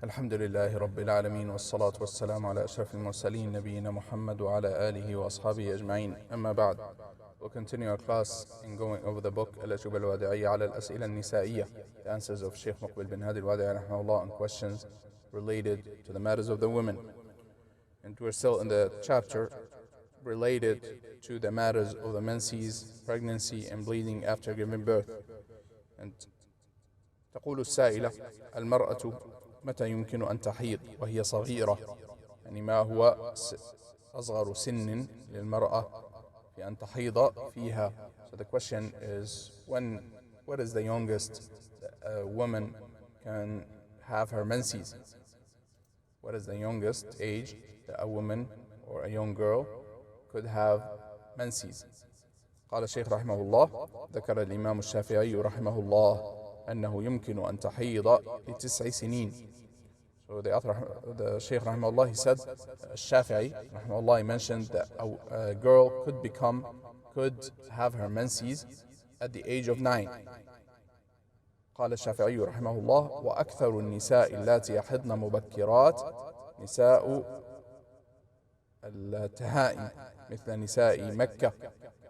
الحمد لله رب العالمين والصلاة والسلام على أشرف المرسلين نبينا محمد وعلى آله وأصحابه أجمعين أما بعد. We'll continue our class in going over the book al-Wad'i على الأسئلة النسائية, the answers of Sheikh Muqbil bin Hadi al-Wad'i rahimahullah on questions related to the matters of the women. And we're still in the chapter related to the matters of the menses, pregnancy and bleeding after giving birth. And تقول السائلة: المرأة متى يمكن أن تحيض وهي صغيرة؟ يعني ما هو أصغر سن للمرأة في أن تحيض فيها? So the question is, what is the youngest a woman can have her menses? What is the youngest age that a woman or a young girl could have menses? قال الشيخ رحمه الله: ذكر الإمام الشافعي رحمه الله أنه يمكن أن تحيض ل9 سنين. So the Sheikh rahimahullah, he said, Shafi'i rahimahullah, he mentioned that a girl could have her menses at the age of 9. قال الشافعي رحمه الله: وأكثر النساء اللاتي يحضن مبكرات نساء التهائم مثل نساء مكة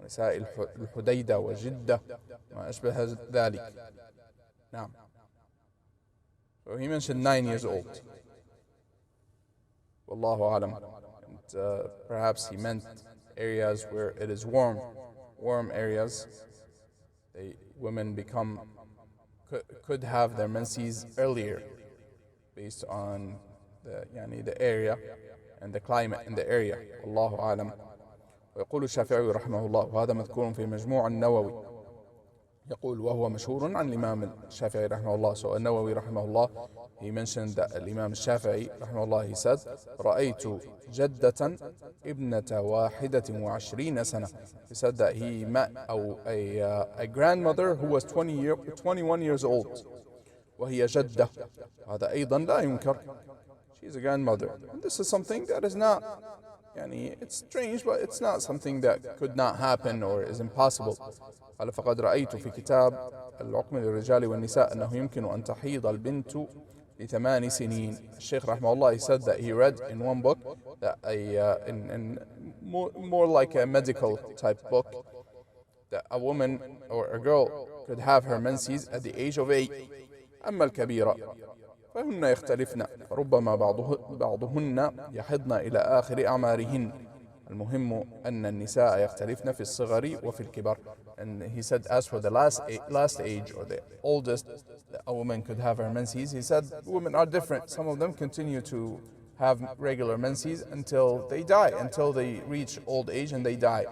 ونساء الحديدة وجدة ما أشبه ذلك. نعم. So he mentioned 9 years old. Wallahu alam. And perhaps he meant areas where it is warm areas. Women could have their menses earlier based on the area and the climate in the area. Wallahu alam. ويقول الشافعي رحمه الله، وهذا مذكور في مجموع النووي، يقول وهو مشهور عن الإمام الشافعي رحمه الله. So النووي رحمه الله, he mentioned that الإمام الشافعي رحمه الله, he said: رأيت جدة ابنة 21 سنة. He said that he met a grandmother who was 21 years old. وهي جدة. هذا أيضا لا ينكر. She is a grandmother. And this is something that is not, it's strange, but it's not something that could not happen or is impossible. قال: فقد رأيت في كتاب العقم للرجال والنساء أنه يمكن أن تحيض البنت ل8 سنين. الشيخ رحمه الله, he said that he read in one book that in more like a medical type book, that a woman or a girl could have her menses at the age of 8. أما الكبيرة فهن يختلفن فربما بعضهن يحضن إلى آخر أعمارهن. المهم أن النساء يختلفن في الصغر وفي الكبر. And he said, as for the last age, or the oldest that a woman could have her menses, he said women are different. Some of them continue to have regular menses until they die, until they reach old age and they die,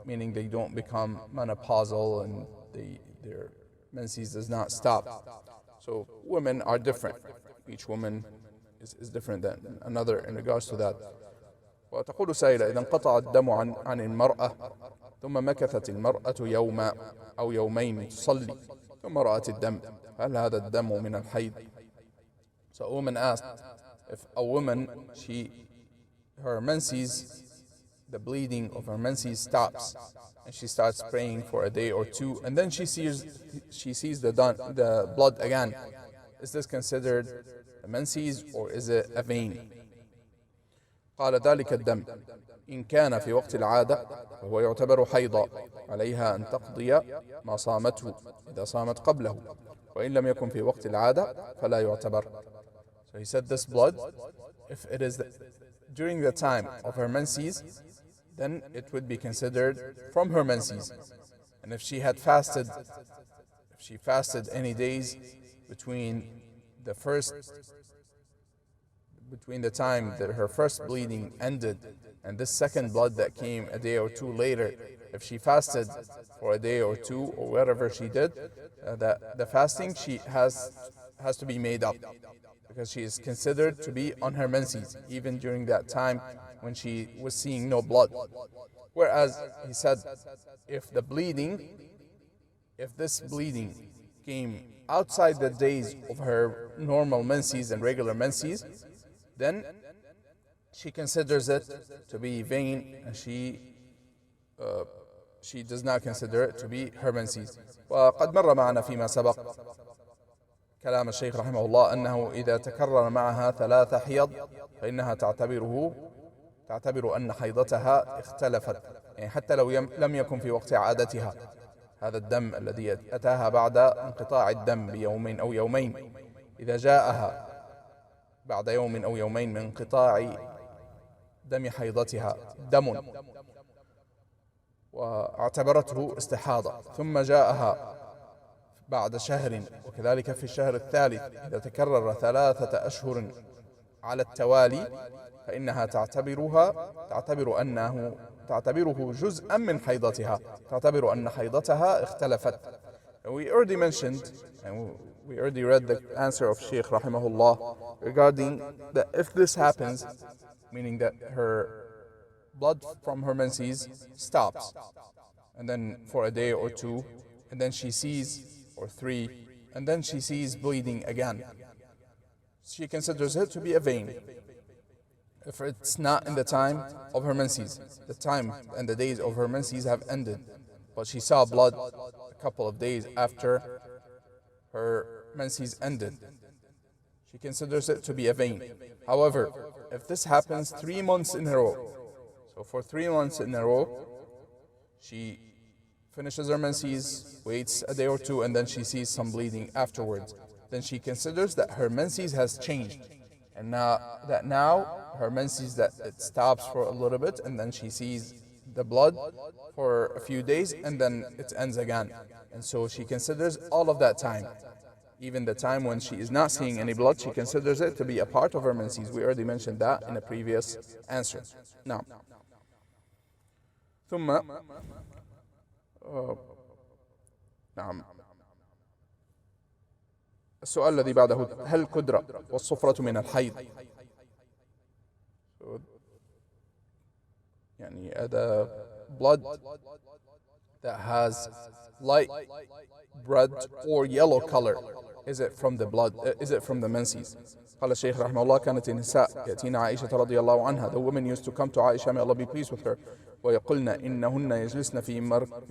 meaning they don't become menopausal and their menses does not stop. So women are different. Each woman is different than another in regards to that. وتقول سائلة: إذا انقطع الدم عن المرأة ثم مكثت المرأة يوما أو يومين تصلي ثم رأت الدم، هل هذا الدم من الحيض? So a woman asked, if a woman, her menses, the bleeding of her menses stops, and she starts praying for a day or two, and then she sees the blood again, is this considered a menses or is it a vein? قال: ذلك الدم إن كان في وقت العادة فهو يعتبر حيضا، عليها أن تقضي ما صامته إذا صامت قبله، وإن لم يكن في وقت العادة فلا يعتبر. So he said this blood, if it is during the time of her menses, then it would be considered from her menses. And if she fasted any days between the time that her first bleeding ended and this second blood that came a day or two later, if she fasted for a day or two or whatever she did, the fasting she has to be made up, because she is considered to be on her menses even during that time when she was seeing no blood. Whereas he said, if this bleeding came outside the days of her normal menses and regular menses, then she considers it to be vain, and she does not consider it to be her menses. وقد مر معنا فيما سبق كلام الشيخ رحمه الله أنه إذا تكرر معها 3 حيض فإنها تعتبر أن حيضتها اختلفت، يعني حتى لو لم يكن في وقت عادتها، هذا الدم الذي أتاها بعد انقطاع الدم بيوم أو يومين، إذا جاءها بعد يوم أو يومين من انقطاع دم حيضتها دم واعتبرته استحاضة، ثم جاءها بعد شهر وكذلك في الشهر الثالث إذا تكرر 3 أشهر على التوالي، فإنها تعتبره جزءا من حيضتها، تعتبر أن حيضتها اختلفت. We already mentioned and we already read the answer of Sheikh rahimahullah regarding that if this happens, meaning that her blood from her menses stops, and then for a day or 2, and then she sees, or 3, and then she sees bleeding again, she considers it to be a vein. If it's not in the time of her menses, the time and the days of her menses have ended, but she saw blood a couple of days after her menses ended, she considers it to be a vein. However, if this happens 3 months in a row, so for 3 months in a row, she finishes her menses, waits a day or 2, and then she sees some bleeding afterwards, then she considers that her menses has changed, and now her menses, that it stops for a little bit, and then she sees the blood for a few days, and then it ends again. And so she considers all of that time, even the time when she is not seeing any blood, she considers it to be a part of her menses. We already mentioned that in a previous answer. Now, ثم نعم السؤال الذي بعده: هل الكدرة والصفرة من الحيض؟ يعني the blood that has light red or yellow color, is it from the blood, is it from the menses? قال الشيخ رحمه الله: كانت النساء يأتين عائشة رضي الله عنها, the women used to come to Aisha, may Allah be pleased with her, ويقولن إنهن يجلسن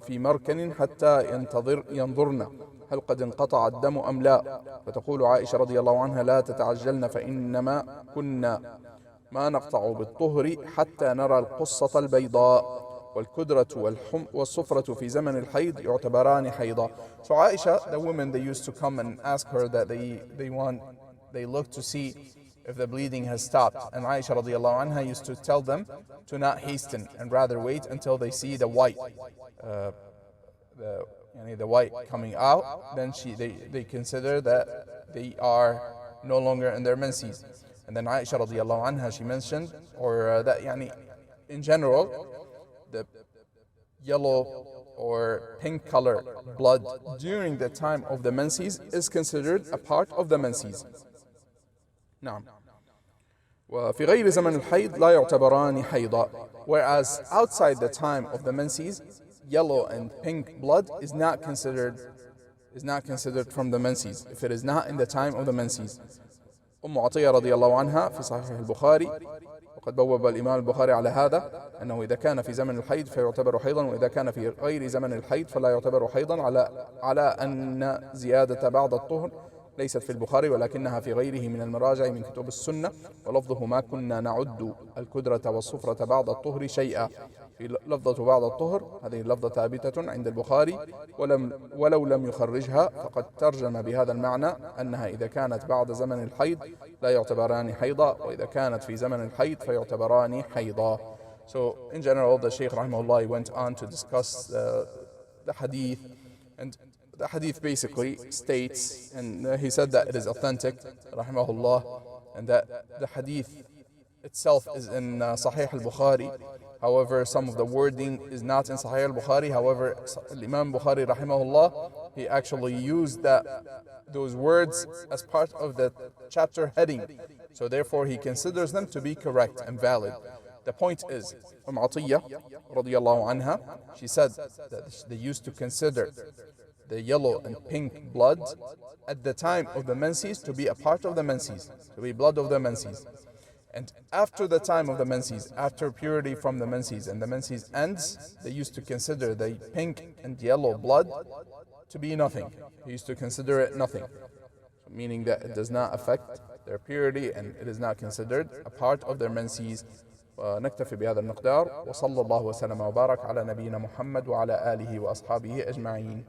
في مركن حتى ينظرن هل قد انقطع الدم أم لا، فتقول عائشة رضي الله عنها: لا تتعجلن فإنما كنا ما نقطع بالطهر حتى نرى القصة البيضاء، والكدرة والصفرة في زمن الحيض يعتبران حيضا. So Aisha, the women, they used to come and ask her that they look to see if the bleeding has stopped, and Aisha radiallahu anha used to tell them to not hasten and rather wait until they see the white, the white coming out. Then they consider that they are no longer in their menses. And then Aisha radiallahu anha, she mentioned, or that in general, the yellow or pink color blood during the time of the menses is considered a part of the menses. نعم. وفي غير زمن الحيض لا يعتبران حيضا. Whereas outside the time of the menses, yellow and pink blood is not considered from the menses if it is not in the time of the menses. عطية رضي الله عنها في صحيح البخاري، وقد بوب الإمام البخاري على هذا أنه إذا كان في زمن الحيض فيعتبر حيضا، وإذا كان في غير زمن الحيض فلا يعتبر حيضا، على أن زيادة بعد الطهر ليست في البخاري ولكنها في غيره من المراجع من كتب السنة، ولفظه: ما كنا نعد الكدرة والصفرة بعد الطهر شيئا. في لفظة بعد الطهر، هذه اللفظة ثابتة عند البخاري ولو لم يخرجها، فقد ترجم بهذا المعنى أنها إذا كانت بعد زمن الحيض لا يعتبران حيضا، وإذا كانت في زمن الحيض فيعتبران حيضا. So in general, the Sheikh rahimahullah went on to discuss the hadith, and the hadith basically states, and he said that it is authentic, rahimahullah, and that the hadith itself is in Sahih al-Bukhari. However, some of the wording is not in Sahih al-Bukhari. However, Imam Bukhari, rahimahullah, he actually used those words as part of the chapter heading. So therefore, he considers them to be correct and valid. The point is, Atiyah, radiyallahu anha, she said that they used to consider the yellow and pink blood at the time of the menses to be a part of the menses, to be blood of the menses. And after the time of the menses, after purity from the menses and the menses ends, they used to consider the pink and yellow blood to be nothing. They used to consider it nothing. meaning that it does not affect their purity and it is not considered a part of their menses. ونكتفي بهذا المقدار وصلى الله وسلم وبارك على نبينا محمد وعلى آله وأصحابه أجمعين.